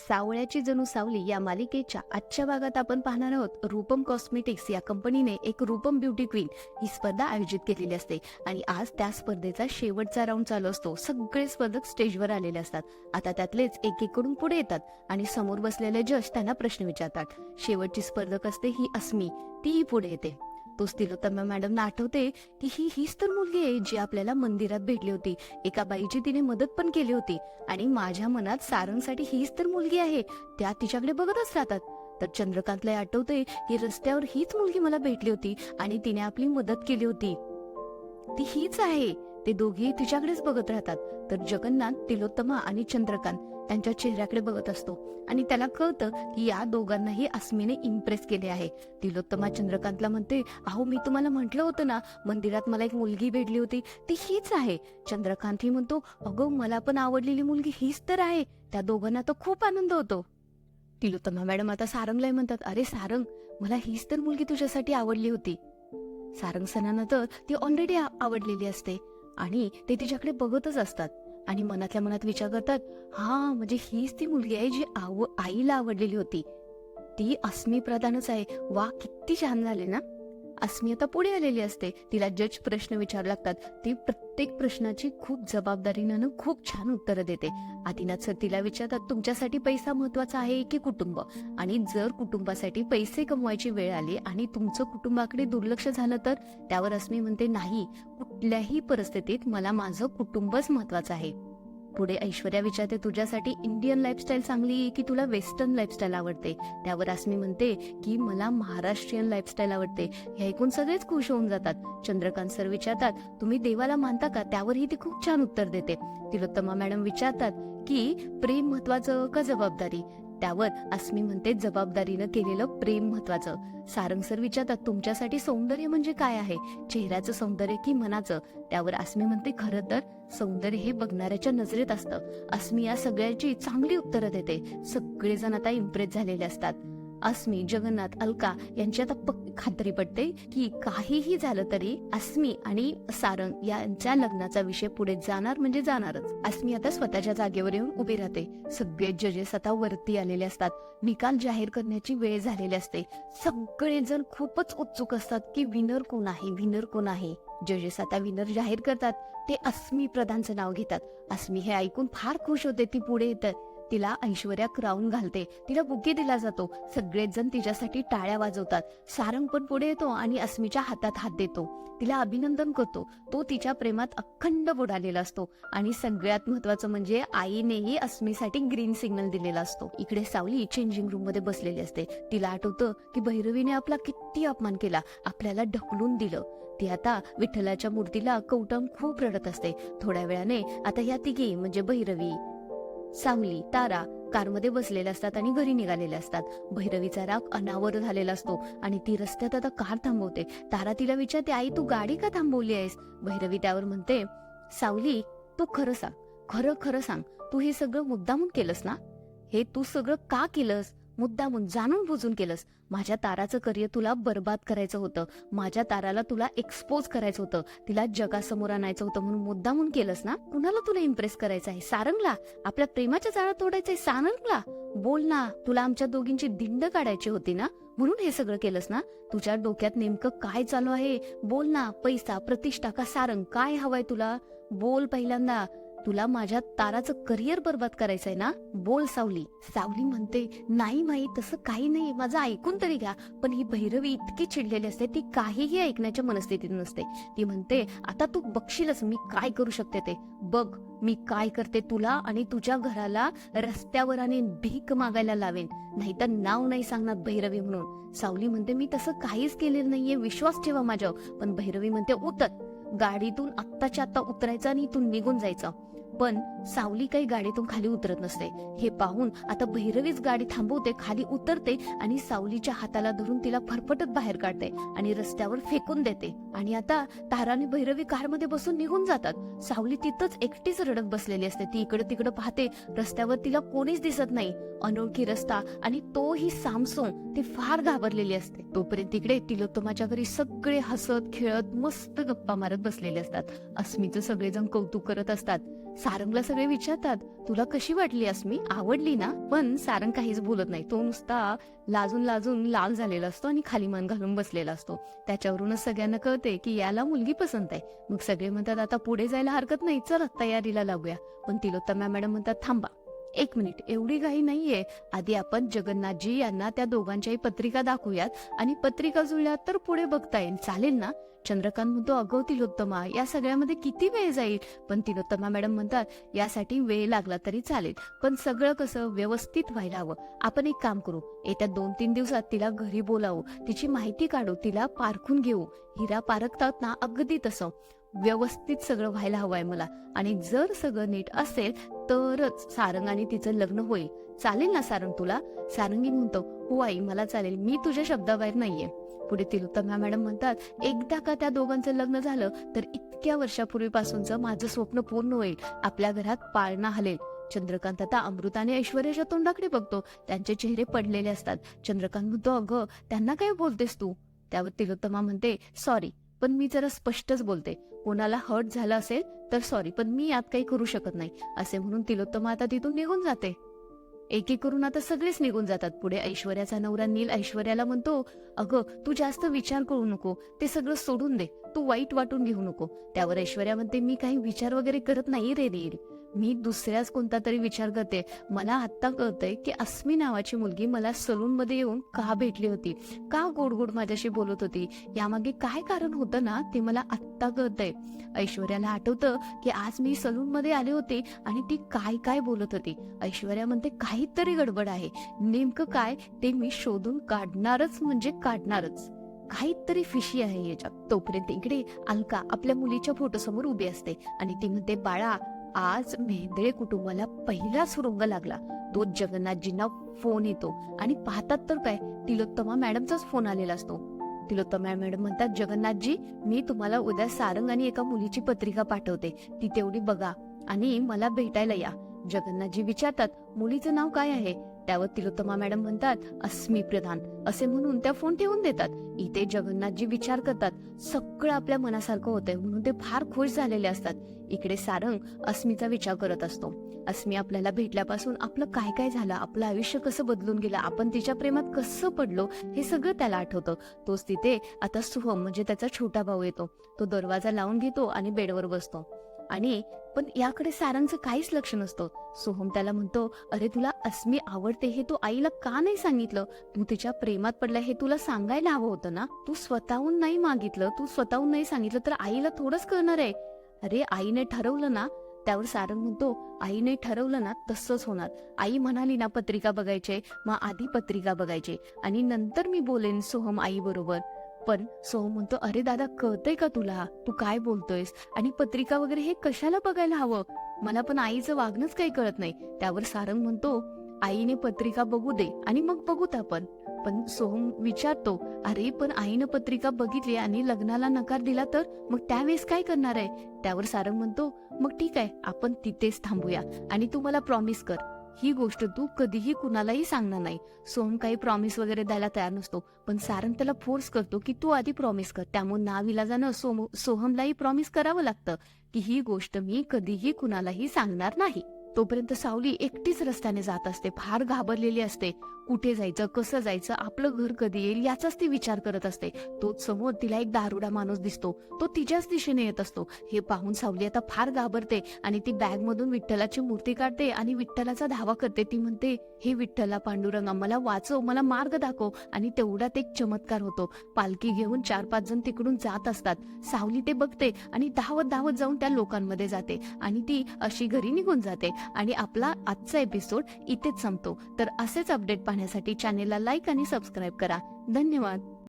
सावळ्याची जणू सावली या मालिकेच्या आजच्या भागात आपण पाहणार आहोत. रूपम कॉस्मेटिक्स या कंपनीने एक रूपम ब्युटी क्वीन ही स्पर्धा आयोजित केलेली असते आणि आज त्या स्पर्धेचा शेवटचा राऊंड चालू असतो. सगळे स्पर्धक स्टेजवर आलेले असतात. आता त्यातलेच एक एक कडून पुढे येतात आणि समोर बसलेले जज त्यांना प्रश्न विचारतात. शेवटची स्पर्धक असते ही अस्मी, तीही पुढे येते. तोच तिलोत्तमा मॅडमना आठवते की हीच तर मुलगी आहे जी आपल्याला मंदिरात भेटली होती. एका बाईची तिने मदत पण केली होती आणि माझ्या मनात सारंगसाठी हीच तर मुलगी आहे. त्या तिच्याकडे बघतच राहतात. तर चंद्रकांतला आठवते की रस्त्यावर हीच मुलगी मला भेटली होती आणि तिने आपली मदत केली होती. ती हीच आहे. ते दोघे तिच्याकडेच बघत राहतात. तर जगन्नाथ तिलोत्तमा आणि चंद्रकांत त्यांच्या चेहऱ्याकडे बघत असतो आणि त्याला कळतं की या दोघांनाही अस्मीने इम्प्रेस केले आहे. तिलोत्तमा चंद्रकांतला म्हणते, अहो मी तुम्हाला म्हटलं होतं ना, मंदिरात मला एक मुलगी भेटली होती, ती हीच आहे. चंद्रकांत ही म्हणतो, अगं मला पण आवडलेली मुलगी हीच तर आहे. त्या दोघांना तर खूप आनंद होतो. तिलोत्तमा मॅडम आता सारंगला म्हणतात, अरे सारंग, मला हीच तर मुलगी तुझ्यासाठी आवडली होती. सारंग सणांना तर ती ऑलरेडी आवडलेली असते आणि ते तिच्याकडे बघतच असतात आणि मनातल्या मनात विचार करतात, हा म्हणजे हीच ती मुलगी आहे जी आईला आवडलेली होती. ती अस्मी प्रधानच आहे. वा, किती छान झाले ना. अस्मी आता पुढे आलेली असते. तिला जज प्रश्न विचारू लागतात. ती प्रत्येक प्रश्नाची खूप जबाबदारीनं खूप छान उत्तरं देते. आदिनाथ सर तिला विचारतात, तुमच्यासाठी पैसा महत्वाचा आहे की कुटुंब? आणि जर कुटुंबासाठी पैसे कमवायची वेळ आली आणि तुमचं कुटुंबाकडे दुर्लक्ष झालं तर? त्यावर अस्मी म्हणते, नाही, कुठल्याही परिस्थितीत मला माझं कुटुंबच महत्वाचं आहे. पुढे ऐश्वर्या विचारते, तुझ्यासाठी इंडियन लाईफस्टाईल चांगली की तुला वेस्टर्न लाईफस्टाईल आवडते? त्यावर अस्मी म्हणते की मला महाराष्ट्रीयन लाईफस्टाईल आवडते. हे ऐकून सगळेच खुश होऊन जातात. चंद्रकांत सर विचारतात, तुम्ही देवाला मानता का? त्यावरही ती खूप छान उत्तर देते. तिलोत्तमा मॅडम विचारतात की प्रेम महत्वाचं का जबाबदारी? त्यावर अस्मी म्हणते, जबाबदारीनं केलेलं प्रेम महत्वाचं. सारंग सर विचारतात, तुमच्यासाठी सौंदर्य म्हणजे काय आहे? चेहऱ्याचं सौंदर्य की मनाचं? त्यावर अस्मी म्हणते, खरं तर सौंदर्य हे बघणाऱ्याच्या नजरेत असतं. अस्मी या सगळ्याची चांगली उत्तरं देते. सगळेजण आता इम्प्रेस झालेले असतात. अस्मी, जगन्नाथ, अलका यांची आता खात्री पडते की काहीही झालं तरी अस्मी आणि सारंग यांच्या लग्नाचा विषय पुढे जाणार म्हणजे जाणारच. अस्मी आता स्वतःच्या जागेवर येऊन उभी राहते. सगळे जजेस आता वरती आलेले असतात. निकाल जाहीर करण्याची वेळ झालेली असते. सगळेजण खूपच उत्सुक असतात की विनर कोण आहे, विनर कोण आहे. जजेस आता विनर जाहीर करतात. ते अस्मी प्रधानचं नाव घेतात. अस्मी हे ऐकून फार खुश होते. ती पुढे येतात. तिला ऐश्वर्या क्राऊन घालते. तिला बुके दिला जातो. सगळेच जण तिच्यासाठी टाळ्या वाजवतात. सारंग पण पुढे येतो आणि अस्मीच्या हातात हात देतो. तिला अभिनंदन करतो. तो तिच्या प्रेमात अखंड बुडालेला असतो आणि सगळ्यात महत्वाचं म्हणजे आईनेही अस्मीसाठी ग्रीन सिग्नल दिलेला असतो. इकडे सावली चेंजिंग रूम मध्ये बसलेली असते. तिला आठवतं की भैरवीने आपला किती अपमान केला, आपल्याला ढकलून दिलं. ती आता विठ्ठलाच्या मूर्तीला कवटाळून खूप रडत असते. थोड्या वेळाने आता ह्या तिघी म्हणजे भैरवी, सावली, तारा कारमध्ये बसलेल्या असतात आणि घरी निघालेले असतात. भैरवीचा राग अनावर झालेला असतो आणि ती रस्त्यात आता कार थांबवते. तारा तिला विचारते, आई तू गाडी का थांबवली आहेस? भैरवी त्यावर म्हणते, सावली तू खरं सांग, खरं खरं सांग, तू हे सगळं मुद्दामून केलंस ना? हे तू सगळं का केलंस? मुद्दामून, जाणून बुजून केलंस. माझ्या ताराचं करिअर तुला बर्बाद करायचं होतं. माझ्या ताराला तुला एक्सपोज करायचं होतं. तिला जगासमोर आणायचं होतं म्हणून मुद्दामून केलंस ना? कुणाला तुला इम्प्रेस करायचं आहे? सारंगला? आपल्या प्रेमाच्या जाळ्यात तोडायचंय सारंगला? बोल ना, तुला आमच्या दोघींची दिंड काढायची होती ना? म्हणून हे सगळं केलंस ना? तुझ्या डोक्यात नेमकं काय चालू आहे? बोल ना. पैसा, प्रतिष्ठा का सारंग? काय हवंय तुला? बोल पहिल्यांदा. तुला माझ्या ताराचं करिअर बर्बाद करायचंय ना? बोल सावली. सावली म्हणते, नाही माई, तसं काही नाही, माझं ऐकून तरी घ्या. पण ही भैरवी इतकी चिडलेली असते, ती काहीही ऐकण्याच्या मनस्थितीत नसते. ती म्हणते, आता तू बघशीलच मी काय करू शकते ते. बघ मी काय करते. तुला आणि तुझ्या घराला रस्त्यावर आणि भीक मागायला लावेन, नाहीतर नाव नाही सांगणार भैरवी म्हणून. सावली म्हणते, मी तसं काहीच केलेलं नाहीये, विश्वास ठेवा माझ्यावर. पण भैरवी म्हणते, उतर गाडीतून, आत्ताच्या आत्ता उतरायचं आणि इथून निघून जायचं. पण सावली काही गाडीतून खाली उतरत नसते. हे पाहून आता भैरवीच गाडी थांबवते, खाली उतरते आणि सावलीच्या हाताला धरून तिला फरफटत बाहेर काढते आणि रस्त्यावर फेकून देते. आणि आता तारा आणि भैरवी कारमध्ये बसून निघून जातात. सावली तिथंच एकटीच रडत बसलेली असते. ती इकडं तिकडं पाहते. रस्त्यावर तिला कोणीच दिसत नाही. अनोळखी रस्ता आणि तोही सामसूम. ती फार घाबरलेली असते. तोपर्यंत तिकडे तिलोत्तमाच्या घरी सगळे हसत खेळत मस्त गप्पा मारत बसलेले असतात. अस्मीचं सगळेजण कौतुक करत असतात. सारंगला सगळे विचारतात, तुला कशी वाटली अस्मी, आवडली ना? पण सारंग काहीच बोलत नाही. तो नुसता लाजून लाजून लाल झालेला असतो आणि खाली मान घालून बसलेला असतो. त्याच्यावरूनच सगळ्यांना कळते की याला मुलगी पसंत आहे. मग सगळे म्हणतात आता पुढे जायला हरकत नाही, चल तयारीला लागूया. पण तिलोत्तमा मॅडम म्हणतात, थांबा 1 मिनिट, एवढी घाई नाहीये. आधी आपण जगन्नाथजी यांना त्या दोघांच्याही पत्रिका दाखवूयात आणि पत्रिका जुळल्या तर पुढे बघता येईल, चालेल ना? चंद्रकांत म्हणतो, अगं तिलोत्तमा, या सगळ्यामध्ये किती वेळ जाईल? पण तिलोत्तमा मॅडम म्हणतात, यासाठी वेळ लागला तरी चालेल, पण सगळं कसं व्यवस्थित व्हायला हवं. आपण एक काम करू, येत्या 2-3 दिवसात तिला घरी बोलावू, तिची माहिती काढू, तिला पारखून घेऊ. हिरा पारखतात ना, अगदी तसं व्यवस्थित सगळं व्हायला हवंय मला. आणि जर सगळं नीट असेल तरच सारंग आणि तिचं लग्न होईल. चालेल ना सारंग तुला? सारंगी म्हणतो, हो आई, मला चालेल, मी तुझ्या शब्दाबाहेर नाहीये. पुढे तिलोत्तमा मॅडम म्हणतात, एकदा का त्या दोघांचं लग्न झालं तर इतक्या वर्षापूर्वीपासूनचं माझं स्वप्न पूर्ण होईल. आपल्या घरात पाळणा हलेल. चंद्रकांत आता अमृत आणि ऐश्वर्याच्या तोंडाकडे बघतो. त्यांचे चेहरे पडलेले असतात. चंद्रकांत म्हणतो, अगं त्यांना काय बोलतेस तू? त्यावर तिलोत्तमा म्हणते, सॉरी, पण मी जरा स्पष्टच बोलते. कोणाला हर्ट झालं असेल तर सॉरी, पण मी यात काही करू शकत नाही. असे म्हणून तिलोत्तमा आता तिथून निघून जाते. एक एक करून आता सगळेच निघून जातात. पुढे ऐश्वर्याचा नवरा नील ऐश्वर्याला म्हणतो, अगं तू जास्त विचार करू नको, ते सगळं सोडून दे, तू वाईट वाटून घेऊ नको. त्यावर ऐश्वर्या म्हणते, मी काही विचार वगैरे करत नाही रे नील, मी दुसऱ्याच कोणता तरी विचार करते. मला आता कळतंय की अस्मी नावाची मुलगी मला सलून मध्ये येऊन का भेटली होती, का गोड गोड माझ्याशी बोलत होती, यामागे काय कारण होतं ना, ते मला आत्ता कळतंय. ऐश्वर्याला आठवतं की आज मी सलून मध्ये आले होते आणि ती काय काय बोलत होती. ऐश्वर्या म्हणते, काहीतरी गडबड आहे, नेमकं काय ते मी शोधून काढणारच, म्हणजे काढणारच. काहीतरी फिशी आहे याच्यात. तोपर्यंत इकडे अलका आपल्या मुलीच्या फोटोसमोर उभी असते आणि ती म्हणते, बाळा, आज मेहेंदळे कुटुंबाला पहिला सुरुंग लागला. तो जगन्नाथजींना फोन येतो आणि पाहतात तर काय, तिलोत्तमा मॅडमचाच फोन आलेला असतो. तिलोत्तमा मॅडम म्हणतात, जगन्नाथजी, मी तुम्हाला उद्या सारंग आणि एका मुलीची पत्रिका पाठवते, ती तेवढी बघा आणि मला भेटायला या. जगन्नाथजी विचारतात, मुलीचं नाव काय आहे? त्यावर तिलोत्तमा मॅडम म्हणतात, अस्मी प्रधान. असे म्हणून त्या फोन ठेवून देतात. इथे जगन्नाथजी विचार करतात. सगळं आपल्या मनासारखं होतंय म्हणून ते फार खुश झालेले असतात. इकडे सारंग अस्मीचा विचार करत असतो. अस्मी आपल्याला भेटल्यापासून आपलं काय काय झालं, आपलं आयुष्य कसं बदलून गेलं, आपण तिच्या प्रेमात कसं पडलो, हे सगळं त्याला आठवतं. तोच तिथे आता सुहम म्हणजे त्याचा छोटा भाऊ येतो. तो दरवाजा लावून घेतो आणि बेडवर बसतो. आणि पण याकडे सारंगचं काहीच लक्ष नसतं. सोहम त्याला म्हणतो, अरे तुला अस्मी आवडते हे तू आईला का नाही सांगितलं? तू तिच्या प्रेमात पडला हे तुला सांगायला हवं होतं ना. तू स्वतःहून नाही मागितलं, तू स्वतःहून नाही सांगितलं तर आईला थोडंच कळणार आहे. अरे आईने ठरवलं ना. त्यावर सारंग म्हणतो, आईने ठरवलं ना तसंच होणार. आई म्हणाली ना पत्रिका बघायचे, मग आधी पत्रिका बघायचे आणि नंतर मी बोलेन सोहम आई बरोबर. पण सोहम म्हणतो, अरे दादा, कळतंय का तुला, तू काय बोलतोयस? आणि पत्रिका वगैरे हे कशाला बघायला हवं? मला पण आईचं वागणंच काही कळत नाही. त्यावर सारंग म्हणतो, आईने पत्रिका बघू दे आणि मग बघूत आपण. पण सोहम विचारतो, अरे पण आईनं पत्रिका बघितली आणि लग्नाला नकार दिला तर मग त्यावेळेस काय करणार आहे? त्यावर सारंग म्हणतो, मग ठीक आहे, आपण तिथेच थांबूया आणि तू मला प्रॉमिस कर, ही गोष्ट तू कधीही कुणालाही सांगणार नाही. सोहम काही प्रॉमिस वगैरे द्यायला तयार नसतो, पण सारंग त्याला फोर्स करतो की तू आधी प्रॉमिस कर. त्यामुळे नाविलाजानं सोहमलाही प्रॉमिस करावं लागतं की ही गोष्ट मी कधीही कुणालाही सांगणार नाही. तोपर्यंत सावली एकटीच रस्त्याने जात असते, फार घाबरलेली असते. कुठे जायचं, कसं जायचं, आपलं घर कधी येईल याचाच ती विचार करत असते. तोच समोर तिला एक दारुडा माणूस दिसतो. तो तिच्याच दिशेने येत असतो. हे पाहून सावली आता फार घाबरते आणि ती बॅग मधून विठ्ठलाची मूर्ती काढते आणि विठ्ठलाचा धावा करते. ती म्हणते, हे विठ्ठला पांडुरंगा, मला वाचव, मला मार्ग दाखव. आणि तेवढ्यात एक चमत्कार होतो. पालखी घेऊन 4-5 जण तिकडून जात असतात. सावली ते बघते आणि धावत धावत जाऊन त्या लोकांमध्ये जाते आणि ती अशी घरी निघून जाते. आणि आपला आजचा एपिसोड इथेच संपतो. तर असेच अपडेट पाहण्यासाठी चॅनेलला लाईक आणि सबस्क्राईब करा. धन्यवाद.